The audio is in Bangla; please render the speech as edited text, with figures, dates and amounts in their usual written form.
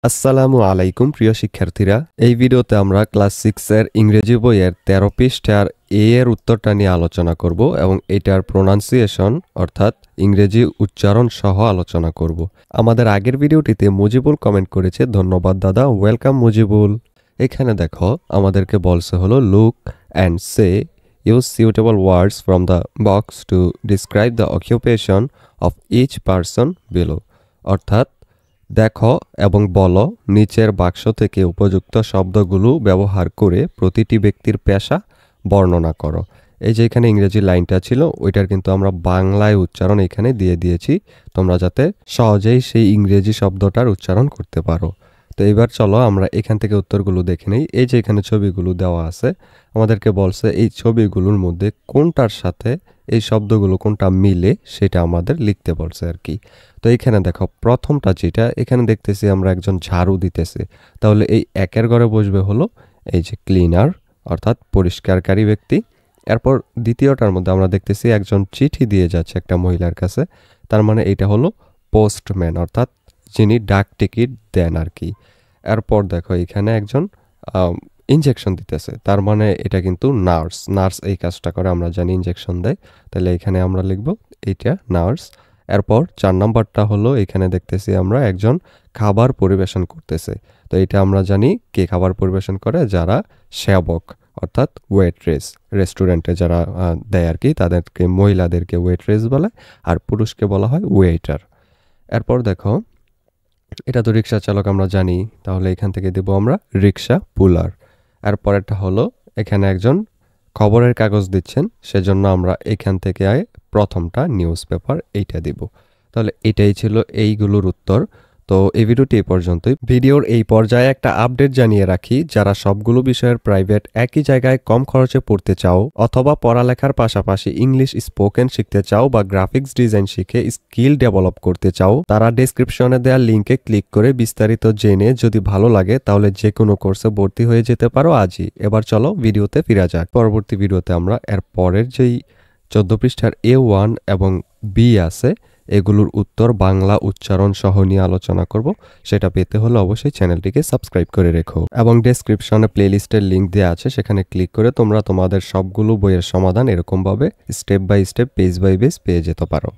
আসসালামু আলাইকুম প্রিয় শিক্ষার্থীরা, এই ভিডিওতে আমরা ক্লাস 6 এর ইংরেজি বইয়ের 13 পৃষ্ঠার এ এর উত্তরটা নিয়ে আলোচনা করব এবং এটার প্রোনাউন্সিয়েশন অর্থাৎ ইংরেজি উচ্চারণ সহ আলোচনা করব। আমাদের আগের ভিডিওটিতে মুজিবুল কমেন্ট করেছে, ধন্যবাদ দাদা, ওয়েলকাম মুজিবুল। এখানে দেখো আমাদেরকে বলছে হলো look and say use suitable words from the box to describe the occupation of each person below, অর্থাৎ দেখো এবং বলো নিচের বাক্স থেকে উপযুক্ত শব্দগুলো ব্যবহার করে প্রতিটি ব্যক্তির পেশা বর্ণনা করো। এই যে এখানে ইংরেজি লাইনটা ছিল ওইটার কিন্তু আমরা বাংলায় উচ্চারণ এখানে দিয়ে দিয়েছি, তোমরা যাতে সহজেই সেই ইংরেজি শব্দটার উচ্চারণ করতে পারো। তো এবার চলো আমরা এখান থেকে উত্তরগুলো দেখে নেই। এই যে এখানে ছবিগুলো দেওয়া আছে, আমাদেরকে বলছে এই ছবিগুলোর মধ্যে কোনটার সাথে এই শব্দগুলো কোনটা মিলে সেটা আমাদের লিখতে বলছে আর কি। তো এখানে দেখো প্রথমটা যেটা এখানে দেখতেছি আমরা একজন ঝাড়ু দিতেছে, তাহলে এই একের ঘরে বসবে হলো এই যে ক্লিনার অর্থাৎ পরিষ্কারকারী ব্যক্তি। এরপর দ্বিতীয়টার মধ্যে আমরা দেখতেছি একজন চিঠি দিয়ে যাচ্ছে একটা মহিলার কাছে, তার মানে এটা হলো পোস্টম্যান অর্থাৎ যিনি ডাক টিকিট দেন আর কি। এরপর দেখো এখানে একজন ইনজেকশন দিতেছে, তার মানে এটা কিন্তু নার্স এই কাজটা করে, আমরা জানি ইনজেকশন দেয়, তাহলে এখানে আমরা লিখব এইটা নার্স। এরপর 4 নম্বরটা হলো এখানে দেখতেছি আমরা একজন খাবার পরিবেশন করতেছে, তো এটা আমরা জানি কে খাবার পরিবেশন করে, যারা সেবক অর্থাৎ ওয়েট্রেস, রেস্টুরেন্টে যারা দেয় আর কি, তাদেরকে মহিলাদেরকে ওয়েট্রেস বলে আর পুরুষকে বলা হয় ওয়েটার। এরপর দেখো এটা তো রিক্সা চালক আমরা জানি, তাহলে এখান থেকে দেব আমরা রিক্সা পুলার। এরপরেরটা হলো এখানে একজন খবরের কাগজ দিচ্ছেন, সেজন্য আমরা এখান থেকে প্রথমটা নিউজ পেপার এইটা দিব। তাহলে এটাই ছিল এইগুলোর উত্তর। তো এই ভিডিওটি এই পর্যন্তই। ভিডিওর এই পর্যায়ে একটা আপডেট জানিয়ে রাখি, যারা সবগুলো বিষয়ের প্রাইভেট একই জায়গায় কম খরচে পড়তে চাও অথবা পড়ালেখার পাশাপাশি ইংলিশ স্পোকেন শিখতে চাও বা গ্রাফিক্স ডিজাইন শিখে স্কিল ডেভেলপ করতে চাও, তারা ডেসক্রিপশনে দেওয়া লিঙ্কে ক্লিক করে বিস্তারিত জেনে যদি ভালো লাগে তাহলে যে কোনো কোর্সে ভর্তি হয়ে যেতে পারো আজই। এবার চলো ভিডিওতে ফিরা যাক। পরবর্তী ভিডিওতে আমরা এর পরের যেই 14 পৃষ্ঠার A1 এবং বি আছে এগুলোর উত্তর বাংলা উচ্চারণ সহ নিয়ে আলোচনা করব। সেটা পেতে হলে অবশ্যই চ্যানেলটিকে সাবস্ক্রাইব করে রেখো এবং ডেসক্রিপশনে প্লেলিস্টের লিঙ্ক দেওয়া আছে, সেখানে ক্লিক করে তোমরা তোমাদের সবগুলো বইয়ের সমাধান এরকমভাবে step by step page by page পেয়ে যেতে পারো।